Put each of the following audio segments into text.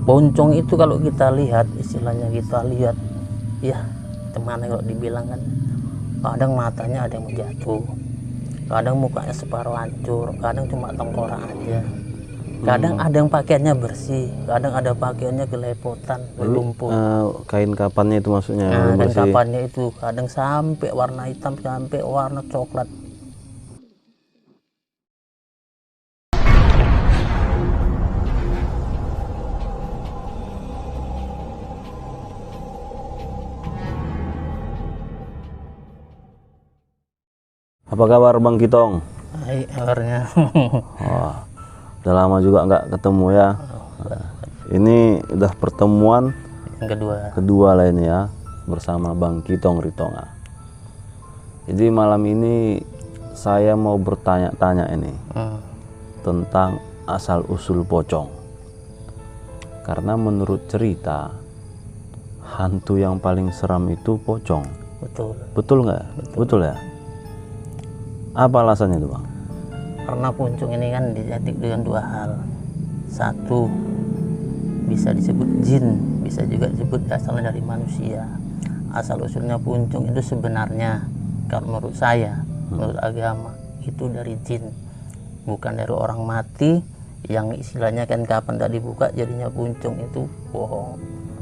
Poncong itu kalau kita lihat, istilahnya kita lihat, ya kemana kalau dibilang kan, kadang matanya ada yang menjatuh, kadang mukanya separuh hancur, kadang cuma tengkorak aja, kadang ada yang pakaiannya bersih, kadang ada pakaiannya kelepotan, berlumpur. Kain kapannya itu maksudnya Nah, belum kain bersih. kapannya itu kadang sampai warna hitam, sampai warna coklat. Apa kabar Bang Kitong? Baik, kabarnya. Wah, udah lama juga nggak ketemu ya. Ini udah pertemuan Yang kedua lah ini ya, bersama Bang Kitong Ritonga. Jadi malam ini saya mau bertanya-tanya ini tentang asal usul pocong. Karena menurut cerita, hantu yang paling seram itu pocong. Betul. Betul nggak? Betul ya? Apa alasannya itu Bang? Karena poncong ini kan dididik dengan dua hal. Satu, bisa disebut jin, bisa juga disebut asalnya dari manusia. Asal usulnya poncong itu sebenarnya, kalau menurut saya, menurut agama, itu dari jin, bukan dari orang mati yang istilahnya kan kapan tak dibuka jadinya poncong, itu bohong.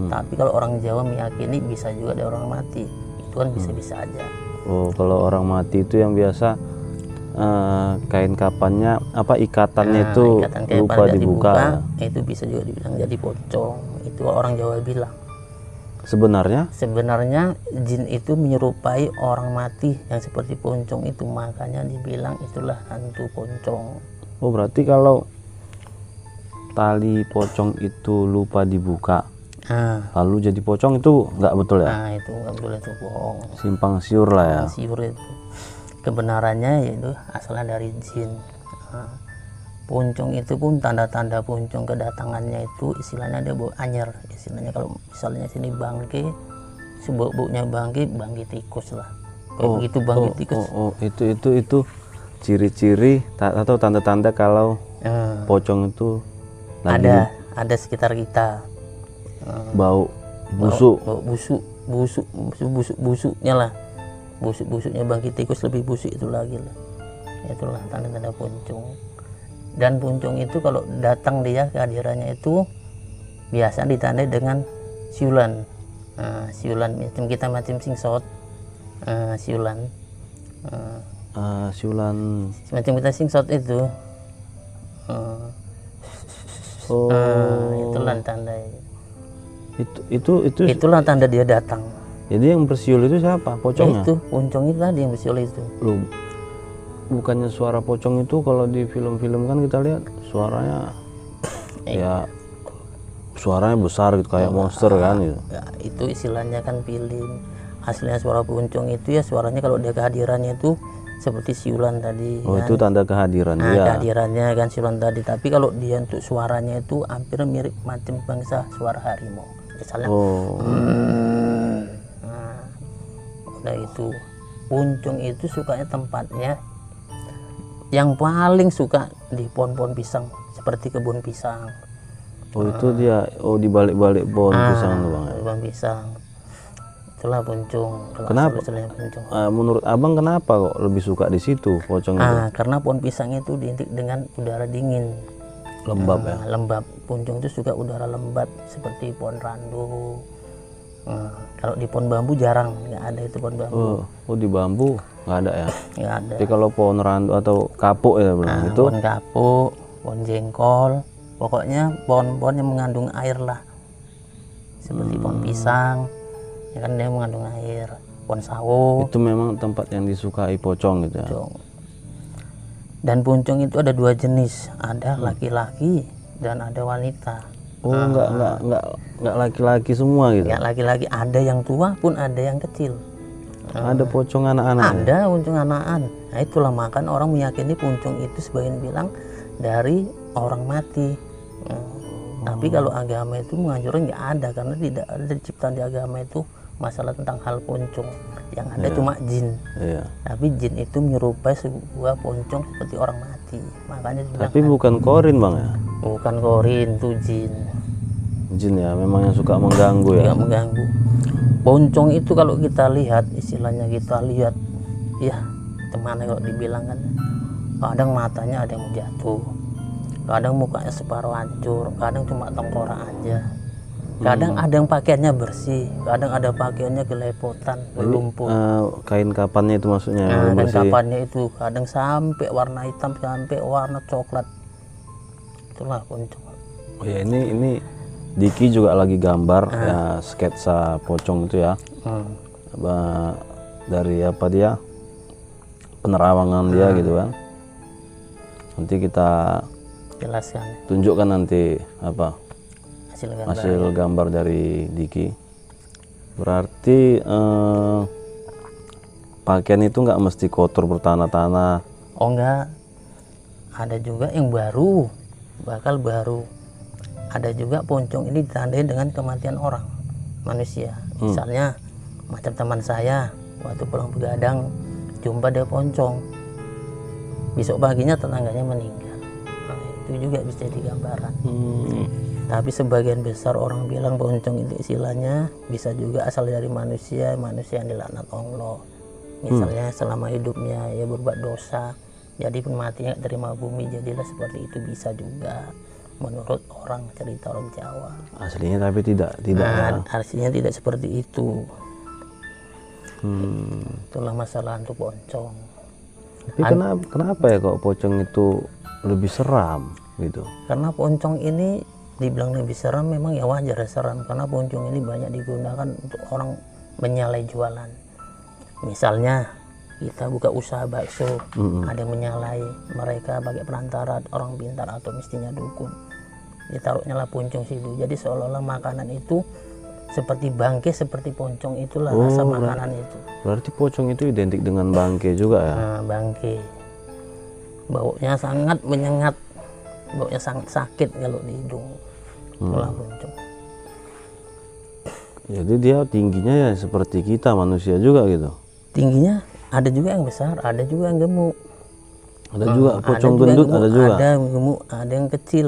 Tapi kalau orang Jawa meyakini bisa juga dari orang mati, itu kan bisa-bisa aja. Oh, kalau orang mati itu yang biasa kain kapannya apa ikatannya itu ikatan kayak lupa pada dibuka ya? itu bisa juga dibilang jadi pocong. Itu orang Jawa bilang. Sebenarnya Jin itu menyerupai orang mati yang seperti poncong itu, makanya dibilang itulah hantu poncong. oh berarti kalau tali pocong itu lupa dibuka lalu jadi pocong itu nggak betul ya? Nah, itu nggak boleh, itu bohong, Simpang siur lah ya. siur itu. Kebenarannya yaitu asalnya dari jin. Poncong itu pun tanda-tanda poncong kedatangannya itu istilahnya dia bau anyer, istilahnya kalau misalnya sini bangke, bau-baunya bangke tikus lah, kayak begitu bangke tikus. Itu ciri-ciri atau tanda-tanda kalau pocong itu lagi ada sekitar kita. Bau busuk. Busuknya lah, busuknya bangkit tikus lebih busuk itu lagi lah. Itulah tanda-tanda poncong. Dan poncong itu kalau datang dia kehadirannya itu biasa ditandai dengan siulan. Siulan macam singsot, siulan. Siulan Semacam kita singsot itu. Itulah tanda. Itulah tanda dia datang. Jadi yang bersiul itu siapa? Pocongnya? Itu poncong itu tadi yang bersiul itu. Loh, bukannya suara pocong itu kalau di film-film kan kita lihat suaranya ya suaranya besar gitu kayak monster kan gitu. Ya, itu istilahnya kan film. Aslinya suara poncong itu ya suaranya kalau dia kehadirannya itu seperti siulan tadi. Oh, kan? itu tanda kehadiran dia. Kehadirannya kan siulan tadi. Tapi kalau dia untuk suaranya itu hampir mirip macam bangsa suara harimau. Misalnya. Udah itu. Poncong itu sukanya tempatnya yang paling suka di pohon-pohon pisang, seperti kebun pisang. Oh, itu dia. Oh, di balik-balik pohon pisang tuh Bang. Pohon pisang. Itulah poncong. Kenapa? Poncong. Menurut Abang kenapa kok lebih suka di situ pocong itu? Karena pohon pisang itu identik dengan udara dingin. Lembab ya? Lembab. Poncong itu suka udara lembab seperti pohon randu. Kalau di pohon bambu jarang, nggak ada itu pohon bambu. Oh, di bambu nggak ada ya? Nggak ada. Tapi kalau pohon randu atau kapuk ya bilang itu? Pohon kapuk, pohon jengkol, pokoknya pohon-pohon yang mengandung air lah. Seperti pohon pisang, ya kan dia mengandung air. Pohon sawo. Itu memang tempat yang disukai pocong gitu ya? Poncong. Dan poncong itu ada dua jenis, ada laki-laki dan ada wanita. Oh, nggak laki-laki semua gitu? Nggak laki-laki, ada yang tua pun ada yang kecil. Ada pocong anak-anak? Ada poncong anakan. Nah, itulah makan orang meyakini poncong itu sebagian bilang dari orang mati. Tapi kalau agama itu menganjurkan nggak ada, karena tidak ada ciptaan di agama itu masalah tentang hal poncong. Yang ada cuma jin. Tapi jin itu menyerupai sebuah poncong seperti orang mati. Makanya tapi bukan korin Bang ya? bukan korin, itu jin. Jin ya, memang yang suka mengganggu ya. Juga mengganggu. Poncong itu kalau kita lihat, istilahnya kita lihat, ya kemana kalau dibilang kan, kadang matanya ada yang jatuh, kadang mukanya separuh hancur, kadang cuma tengkorak aja, kadang ada yang pakaiannya bersih, kadang ada pakaiannya kelepotan, berlumpur. Kain kapannya itu maksudnya Nah, yang dan bersih. kapannya itu kadang sampai warna hitam sampai warna coklat. Itulah poncong. Oh ya, ini Diki juga lagi gambar ya, sketsa pocong itu ya. Dari apa dia, penerawangan dia gitu kan. Nanti kita Jelaskan tunjukkan nanti apa hasil gambar. hasil gambar dari Diki. Berarti pakaian itu nggak mesti kotor bertanah-tanah. Oh enggak, ada juga yang baru, bakal baru. Ada juga poncong ini ditandai dengan kematian orang, manusia. Misalnya macam teman saya waktu pulang begadang jumpa dia poncong, besok paginya tetangganya meninggal. Nah, itu juga bisa jadi gambaran. Tapi sebagian besar orang bilang poncong itu istilahnya bisa juga asal dari manusia yang dilaknat Allah. Misalnya selama hidupnya ya berbuat dosa, jadi pun matinya nggak terima bumi, jadilah seperti itu, bisa juga menurut orang, cerita orang Jawa. Aslinya tapi tidak Nah, ya. artinya tidak seperti itu. Itulah masalah untuk poncong. Tapi kenapa ya kok pocong itu lebih seram gitu? Karena poncong ini dibilang lebih seram, memang ya wajar seram, karena poncong ini banyak digunakan untuk orang menyalai jualan. Misalnya kita buka usaha bakso, ada yang menyalai, mereka pakai perantara orang pintar atau mestinya dukun, ditaruhnya lah poncong situ, jadi seolah-olah makanan itu seperti bangke, seperti poncong, itulah rasa makanan itu. Berarti pocong itu identik dengan bangke juga ya? Nah, bangke baunya sangat menyengat, baunya sangat sakit kalau di hidung. Itulah poncong. Jadi dia tingginya ya seperti kita manusia juga gitu? Tingginya ada juga yang besar, ada juga yang gemuk. Ada juga pocong juga yang gendut, gemuk, ada juga. ada yang gemuk, ada yang kecil,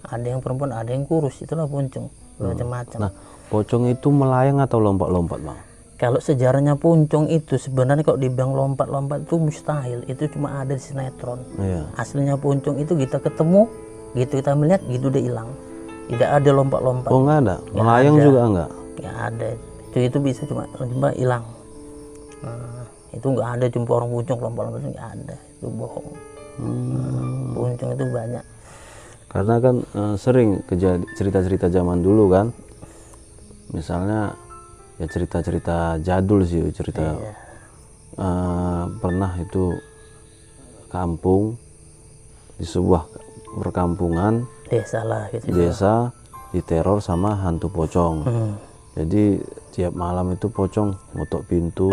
ada yang perempuan, ada yang kurus. Itulah poncong, macam-macam. Nah, pocong itu melayang atau lompat-lompat, Bang? Kalau sejarahnya poncong itu sebenarnya kalau dibilang lompat-lompat itu mustahil, itu cuma ada di sinetron. Iya. Aslinya poncong itu kita ketemu, gitu kita melihat, gitu dia hilang. Tidak ada lompat-lompat. Oh, nggak ada? Melayang ada. juga nggak? Nggak ada. Itu bisa cuma hilang. Nah, itu nggak ada jumpa orang poncong lompat-lompat, nggak ada. Itu bohong. Poncong itu banyak. Karena kan sering cerita-cerita zaman dulu kan, misalnya ya cerita-cerita jadul sih, cerita pernah itu kampung, di sebuah perkampungan Desa lah gitu. desa diteror sama hantu pocong. Jadi tiap malam itu pocong ngotok pintu,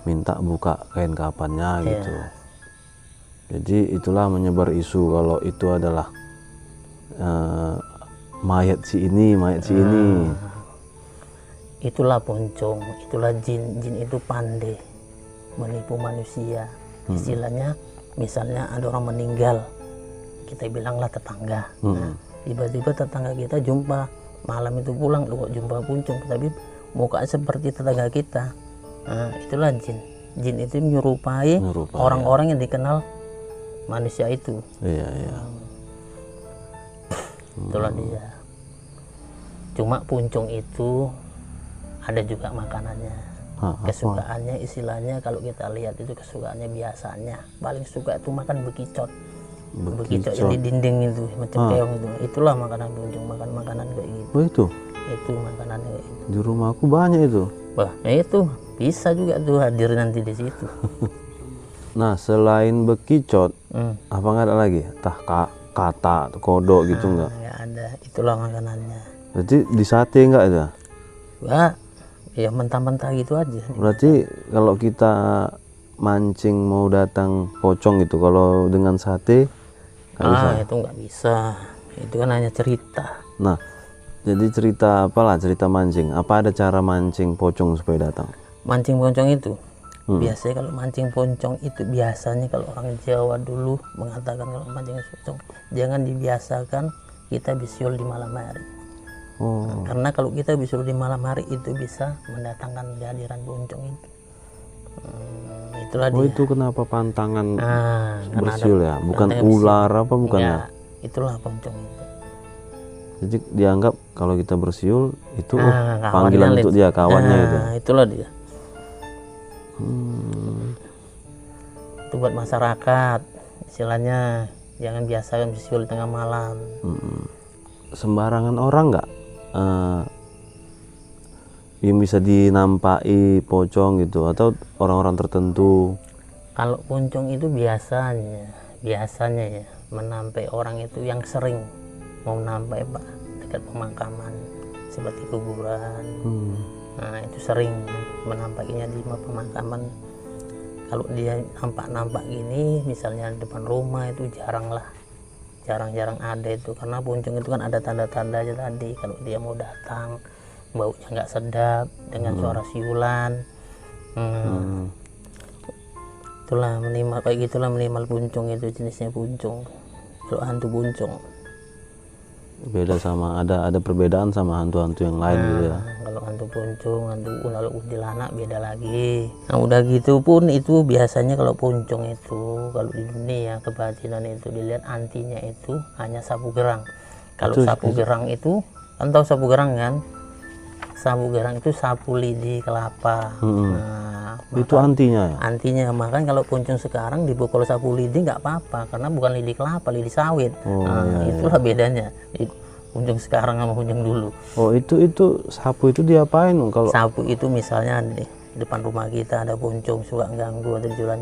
minta buka kain kapannya gitu. Jadi itulah menyebar isu kalau itu adalah mayat si ini, mayat si ini. Itulah poncong, itulah jin. Jin itu pandai menipu manusia. Istilahnya, misalnya ada orang meninggal, kita bilanglah tetangga. Nah, tiba-tiba tetangga kita jumpa malam itu pulang, lu kok jumpa poncong, tapi mukanya seperti tetangga kita. Nah, itulah jin. Jin itu menyerupai orang-orang yang dikenal manusia itu. Iya, iya. Itulah dia. Cuma poncong itu ada juga makanannya. Kesukaannya istilahnya kalau kita lihat itu kesukaannya biasanya paling suka itu makan bekicot. Bekicot yang di dinding itu macam keong itu. Itulah makanan poncong, makan makanan kayak gitu. Oh itu? Itu makanannya kayak gitu. Di rumahku banyak itu. Wah, itu bisa juga tuh hadir nanti di situ. Nah, selain bekicot, apa nggak ada lagi? Kata, kodok gitu nggak? Nggak ada. Itulah makanannya. Berarti di sate nggak ada? Wah, ya mentah-mentah gitu aja. Berarti kalau kita mancing mau datang pocong gitu, kalau dengan sate nggak bisa? Itu nggak bisa. Itu kan hanya cerita. Nah, jadi cerita apalah, cerita mancing. Apa ada cara mancing pocong supaya datang? Mancing pocong itu biasanya kalau mancing pocong itu biasanya kalau orang Jawa dulu mengatakan kalau mancing pocong jangan dibiasakan kita bisiul di malam hari. Karena kalau kita bisul di malam hari itu bisa mendatangkan kehadiran poncong itu. Itulah dia. Itu kenapa pantangan Karena bersiul ya, bukan ada ular apa bukan ya? Itulah poncong itu. Jadi dianggap kalau kita bersiul itu Kawannya panggilan untuk dia, kawannya itu. Itulah dia. Itu buat masyarakat, istilahnya jangan biasakan bersiul tengah malam. Sembarangan orang nggak yang bisa dinampai pocong gitu, atau orang-orang tertentu? Kalau poncong itu biasanya ya menampai orang itu yang sering mau nampai Pak dekat pemakaman seperti kuburan. Nah itu sering menampakinya di pemakaman. Kalau dia nampak gini misalnya di depan rumah itu jarang ada itu, karena poncong itu kan ada tanda-tandanya tadi. Kalau dia mau datang baunya nggak sedap dengan suara siulan, itulah minimal kayak gitulah, minimal poncong itu jenisnya poncong. Kalau hantu poncong Beda sama ada perbedaan sama hantu-hantu yang lain gitu ya. Kalau hantu poncong, hantu ular kuntilanak beda lagi. Nah udah gitu pun itu biasanya kalau poncong itu kalau di dunia kebatinan itu dilihat antinya itu hanya sapu gerang. Kalau sapu gerang itu kan tahu sapu gerang kan? Sapu gerang itu sapu lidi kelapa. Nah, itu antinya ya? Antinya, makanya kalau poncong sekarang dipukul sapu lidi nggak apa-apa karena bukan lidi kelapa, lidi sawit. Itulah bedanya poncong sekarang sama poncong dulu. Itu sapu itu diapain kalau sapu itu misalnya di depan rumah kita ada poncong suka ganggu atau di jalan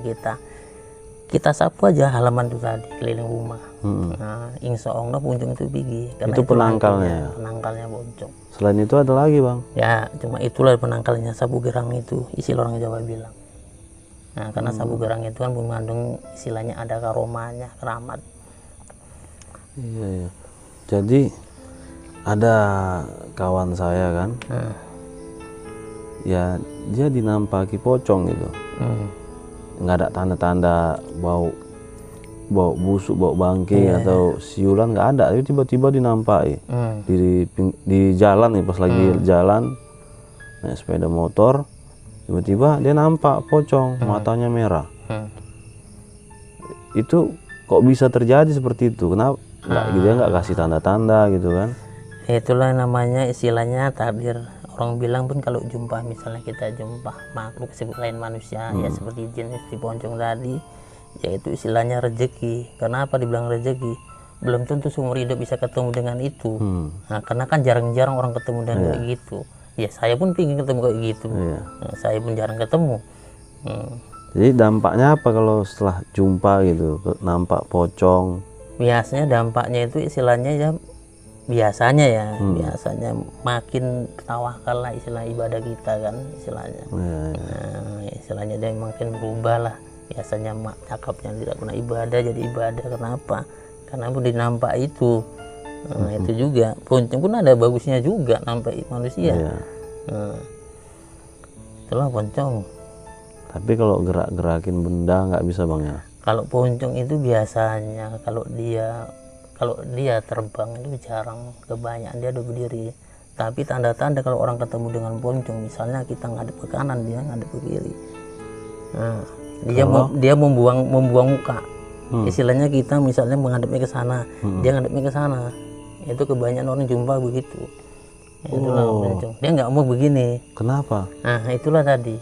kita sapu aja halaman itu tadi keliling rumah. Nah, insya Allah poncong itu pergi. Itu penangkalnya. Penangkalnya poncong. Selain itu ada lagi bang? Ya cuma itulah penangkalnya, sapu gerang itu istilah orang Jawa bilang. Nah karena sapu gerang itu kan mengandung istilahnya ada karomanya, keramat. Iya. Jadi ada kawan saya kan, ya dia dinampaki pocong gitu. Nggak ada tanda-tanda bau busuk, bau bangke atau siulan, nggak ada. Tapi tiba-tiba dinampai di jalan nih, pas lagi jalan naik sepeda motor, tiba-tiba dia nampak pocong, matanya merah. Itu kok bisa terjadi seperti itu? Kenapa nggak kasih tanda-tanda gitu kan? Itulah namanya istilahnya takdir. Orang bilang pun kalau jumpa, misalnya kita jumpa makhluk sebut lain manusia ya seperti jin seperti poncong tadi, yaitu istilahnya rezeki. Kenapa dibilang rezeki? Belum tentu seumur hidup bisa ketemu dengan itu. Nah, karena kan jarang-jarang orang ketemu dengan kayak gitu. Ya saya pun pingin ketemu kayak gitu. Nah, saya pun jarang ketemu. Jadi dampaknya apa kalau setelah jumpa gitu, nampak pocong? Biasanya dampaknya itu istilahnya ya biasanya biasanya makin tawakal lah istilah ibadah kita kan istilahnya. Nah, istilahnya dia makin berubah lah. Biasanya cakapnya tidak pernah ibadah jadi ibadah. Kenapa? Karena pun dinampak itu. Nah, itu juga poncong pun ada bagusnya juga nampak manusia. Itulah poncong. Tapi kalau gerak-gerakin benda nggak bisa bang ya? Kalau poncong itu biasanya kalau dia terbang itu jarang, kebanyakan dia ada berdiri. Tapi tanda-tanda kalau orang ketemu dengan poncong, misalnya kita ngadep ke kanan, dia ngadep ke kiri. Nah, dia membuang muka. Istilahnya kita misalnya menghadapnya ke sana, dia ngadepnya ke sana. Itu kebanyakan orang jumpa begitu. Itulah poncong. Dia nggak mau begini. Kenapa? Nah, itulah tadi.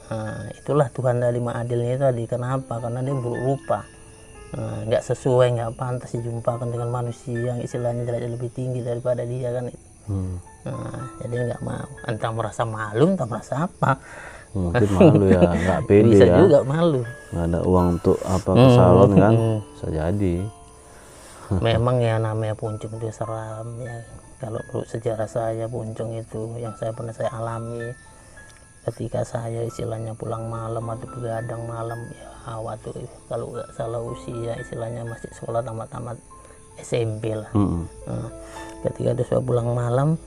Nah, itulah Tuhan dari Ma'adilnya tadi. Kenapa? Karena dia buruk rupa. Nggak sesuai, nggak pantas dijumpakan dengan manusia yang istilahnya derajat lebih tinggi daripada dia kan itu. Jadi nggak mau, entah merasa malu entah merasa apa. Mungkin malu ya, nggak pede. Bisa ya, juga malu, nggak ada uang untuk apa ke salon kan, bisa jadi. Memang ya namanya poncong itu seram ya. Kalau sejarah saya poncong itu yang pernah saya alami ketika saya istilahnya pulang malam atau begadang malam ya, waktu kalau nggak salah usia istilahnya masih sekolah tamat SMP lah. Nah, ketika ada saya pulang malam,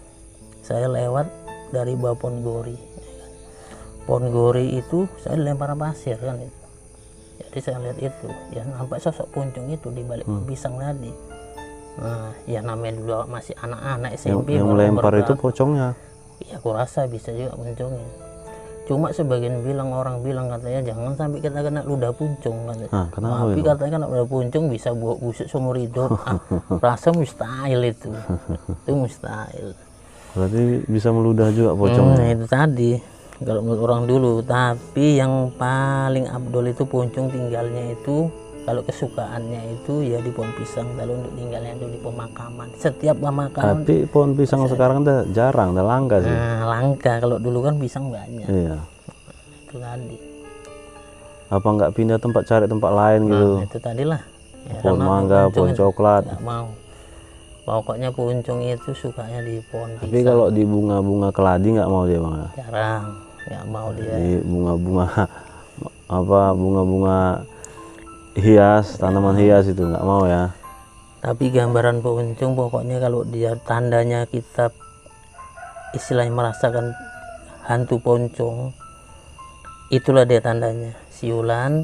saya lewat dari bawah pohon gori. Pohon gori itu saya dilempar pasir kan itu. Jadi saya lihat itu, ya nampak sosok poncong itu di balik pisang tadi. Ya namanya dulu masih anak-anak SMP. Yang melempar itu pocongnya. Ya aku rasa bisa juga poncongnya. Cuma sebagian orang bilang katanya jangan sampai kita kena ludah puncung katanya. Kenapa Tapi itu? katanya kena ludah puncung bisa buat busuk seumur hidup. Rasa mustahil itu. Itu mustahil. Berarti bisa meludah juga pocongnya. Itu tadi kalau menurut orang dulu. Tapi yang paling abdol itu poncong tinggalnya itu, kalau kesukaannya itu ya di pohon pisang. Kalau untuk tinggalnya itu di pemakaman. Setiap pemakaman. Tapi pohon pisang sekarang udah jarang, udah langka sih. Langka. Kalau dulu kan pisang banyak. Iya. Itu tadi. Apa nggak pindah tempat, cari tempat lain gitu? Itu tadilah. Ya, Pohon mangga, pohon coklat. Nggak mau. Pokoknya poncong itu sukanya di pohon pisang. Tapi kalau di bunga-bunga keladi nggak mau dia, Bang? Jarang. Nggak mau dia. Di bunga-bunga bunga-bunga hias, tanaman hias itu nggak mau ya. Tapi gambaran poncong pokoknya kalau dia tandanya kita istilahnya merasakan hantu poncong, itulah dia tandanya. Siulan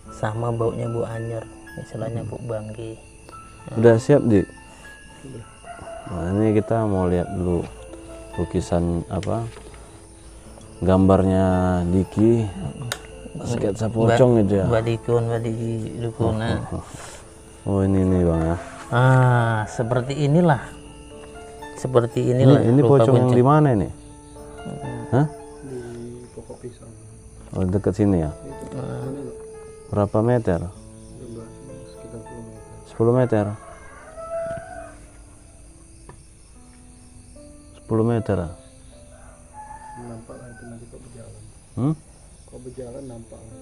sama baunya bau anyer, istilahnya bau bangke. Udah siap, Dik? Nah, ini kita mau lihat dulu lukisan gambarnya Diki, sketsa pocong itu ya. Badikun Lukuna. Oh ini nih Bang ya. Seperti inilah. Ini pocong yang di mana ini? Hah? Di pokok pisang. Oh dekat sini ya. Berapa meter? Sekitar 10 meter. 10 meter. Nampak lah itu nanti kok berjalan. Kok berjalan nampak lah.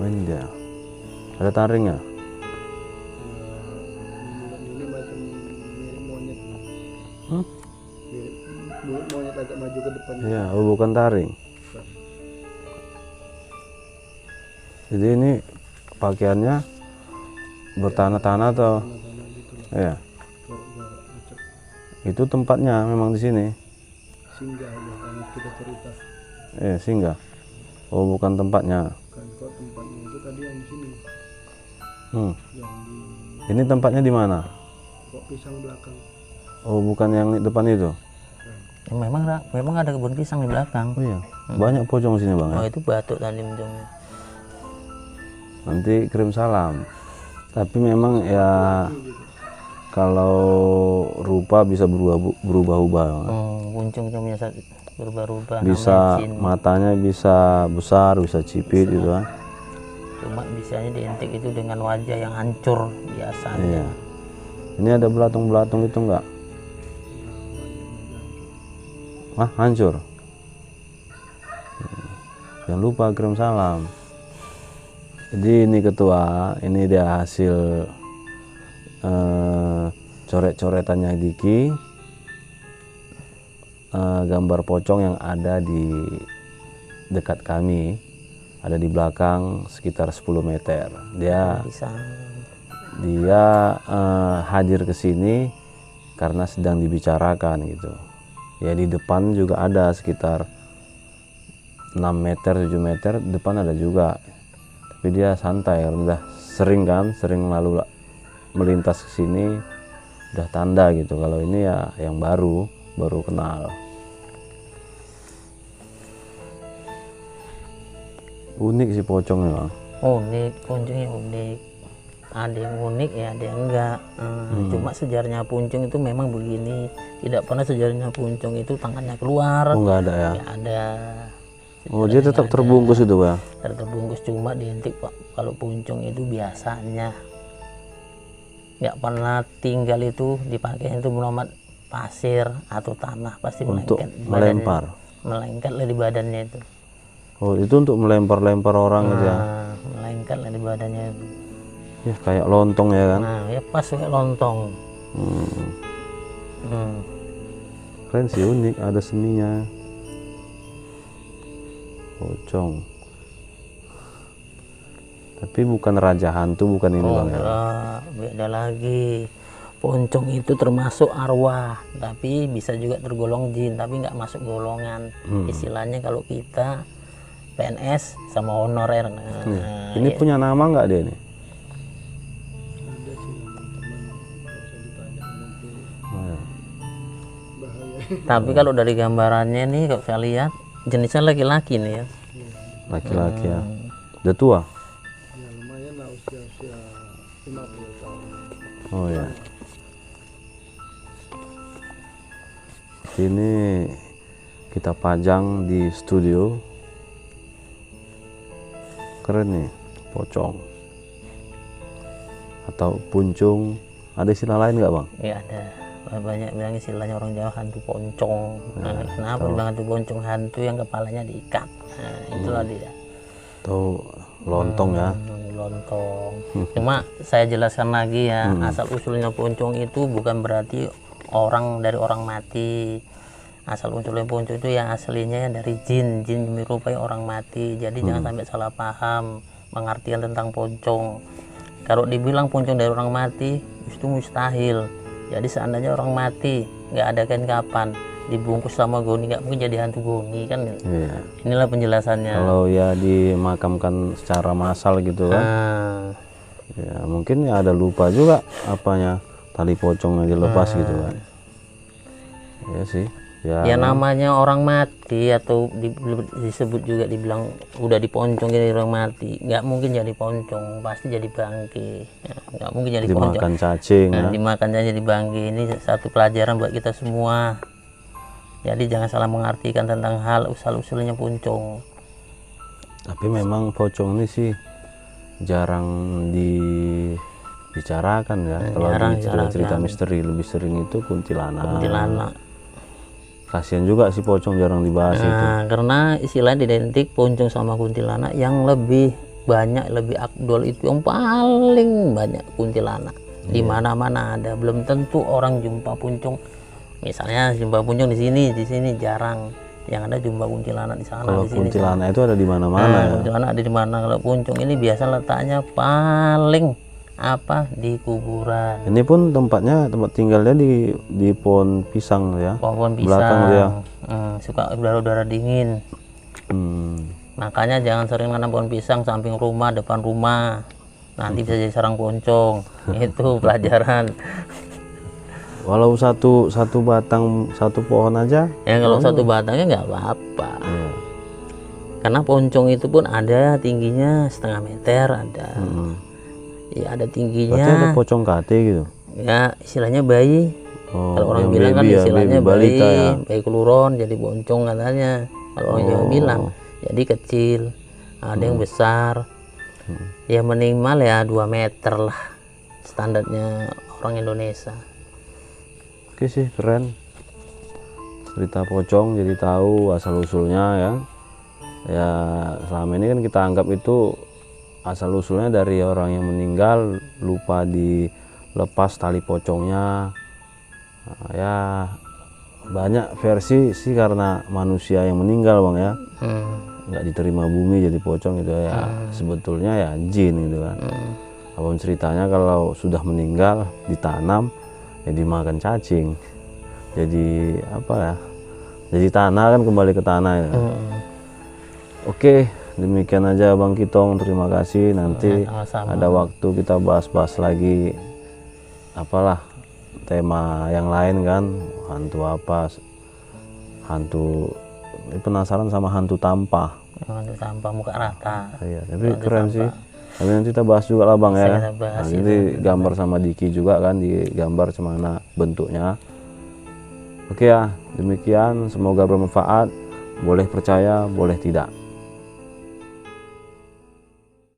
Oh ini dia. Ada taringnya? Ini macam mirip monyet. Hmm? Mirip monyet agak maju ke depan. Iya, bukan taring. Jadi ini pakaiannya bertanah-tanah atau? Iya. Itu tempatnya memang di sini. Singgah ya, karena kita cerita. Singgah. Oh bukan tempatnya. Kan kok tempatnya itu tadi yang di sini. Yang di Ini tempatnya di mana? pokok pisang belakang. Oh bukan yang di depan itu. Ya, memang ada kebun pisang di belakang. Oh iya. Banyak pocong sini Bang ya. Oh itu batuk tadi poncongnya. Nanti kirim salam. Tapi memang ya kalau rupa bisa berubah-ubah. Poncong bisa berubah-ubah. Bisa matanya bisa besar, bisa cipit gitu kan. Cuma bisanya identik itu dengan wajah yang hancur biasanya. Iya. Ini ada belatung-belatung itu enggak? Hancur. Jangan lupa kirim salam. Jadi ini ketua, ini dia hasil coret-coretannya Diki, gambar pocong yang ada di dekat kami, ada di belakang sekitar 10 meter. Dia hadir ke sini karena sedang dibicarakan gitu. Ya di depan juga ada sekitar 6 meter, 7 meter, depan ada juga. Tapi dia santai, udah sering lalu melintas ke sini, udah tanda gitu. Kalau ini ya yang baru kenal. Unik sih pocongnya Bang. Unik, poncongnya unik. Ada yang unik ya, ada yang enggak. Cuma sejarahnya poncong itu memang begini. Tidak pernah sejarahnya poncong itu tangannya keluar. Oh nggak ada ya? Nggak ada. Oh dia tetap terbungkus itu Bang? Terbungkus, cuma identik Pak. Kalau poncong itu biasanya nggak pernah tinggal itu dipakai itu melomat pasir atau tanah, pasti untuk melengket lah di badannya itu. Oh itu untuk melempar-lempar orang gitu ya? Melengket lah di badannya itu. Ya kayak lontong ya kan? Ya pas kayak lontong. Keren sih, unik, ada seninya. Pocong. Tapi bukan raja hantu, bukan ini Bang ya? Beda lagi. Poncong itu termasuk arwah, tapi bisa juga tergolong jin, tapi nggak masuk golongan. Istilahnya kalau kita PNS sama honorer. Ini punya nama nggak dia nih? Tapi kalau dari gambarannya nih kalau saya lihat jenisnya laki-laki nih ya. Laki-laki ya. Udah tua? Ya lumayan lah usia 50 tahun. Oh ya. Ini kita pajang di studio. Keren nih, pocong atau puncung. Ada istilah lain nggak bang? Iya ada. Banyak bilang istilahnya orang Jawa hantu poncong. Nah, kenapa dibilang hantu poncong? Hantu yang kepalanya diikat. Nah, itulah dia. Atau lontong ya? Lontong. Cuma saya jelaskan lagi ya, asal usulnya poncong itu bukan berarti orang dari orang mati. Asal usulnya poncong itu yang aslinya dari jin menyerupai orang mati. Jadi jangan sampai salah paham pengertian tentang poncong. Kalau dibilang poncong dari orang mati itu mustahil. Jadi seandainya orang mati nggak ada kain kapan dibungkus sama goni, nggak mungkin jadi hantu goni kan. Iya. Inilah penjelasannya. Kalau ya dimakamkan secara massal gitu kan, ya mungkin ya ada lupa juga apanya tali pocongnya dilepas gitu kan. Ya sih. Ya namanya orang mati atau disebut juga dibilang udah diponcong jadi orang mati, nggak mungkin jadi poncong, pasti jadi bangke. Ya, nggak mungkin jadi dimakan poncong. cacing. Nah, Ya. dimakan jadi bangke. Ini satu pelajaran buat kita semua. Jadi jangan salah mengartikan tentang hal usul-usulnya poncong. Tapi memang pocong ini sih jarang dibicarakan ya. Kalau di cerita-cerita misteri lebih sering itu kuntilanak. Kasihan juga si pocong jarang dibahas itu. Karena istilahnya identik poncong sama kuntilanak yang lebih banyak, lebih aktual itu yang paling banyak kuntilanak. Di mana-mana ada. Belum tentu orang jumpa poncong. Misalnya jumpa poncong di sini jarang. Yang ada jumpa kuntilanak di sana. Kalau di sini. kuntilanak itu ada di mana-mana ya. Kuntilanak ada di mana? Kalau poncong ini biasa letaknya paling di kuburan. Ini pun tempat tinggalnya di pohon pisang ya. Pohon pisang. Belakang dia. Suka udara-udara dingin. Makanya jangan sering nanam pohon pisang samping rumah, depan rumah. Nanti bisa jadi sarang poncong. Itu pelajaran. Walau satu batang satu pohon aja. Ya kalau satu batangnya nggak apa-apa. Iya. Karena poncong itu pun ada tingginya 1,5 meter ada. Ya ada tingginya. Berarti ada pocong kate gitu. Ya istilahnya bayi. Oh, kalau orang yang bilang kan baby ya, istilahnya baby balita ya. bayi keluron jadi poncong katanya. Kalau orang Jawa bilang jadi kecil, ada yang besar. Ya minimal ya 2 meter lah standarnya orang Indonesia. Oke sih, keren. Cerita pocong jadi tahu asal usulnya ya. Ya selama ini kan kita anggap itu asal usulnya dari orang yang meninggal lupa dilepas tali pocongnya. Nah, ya banyak versi sih karena manusia yang meninggal bang ya. Nggak diterima bumi jadi pocong gitu ya. Sebetulnya ya jin gitu kan. Apapun ceritanya kalau sudah meninggal ditanam ya dimakan cacing. Jadi apa ya? Jadi tanah kan kembali ke tanah ya. Oke, demikian aja Bang Kitong, terima kasih. Nanti ada waktu kita bahas-bahas lagi apalah tema yang lain kan, hantu apa, hantu penasaran sama hantu tampah. Hantu tampah muka rata. Iya, tapi keren sih. Tapi nanti kita bahas juga lah Bang ya. Nanti gambar sama Diki juga kan, digambar cemana bentuknya. Oke ya, demikian, semoga bermanfaat. Boleh percaya, boleh tidak.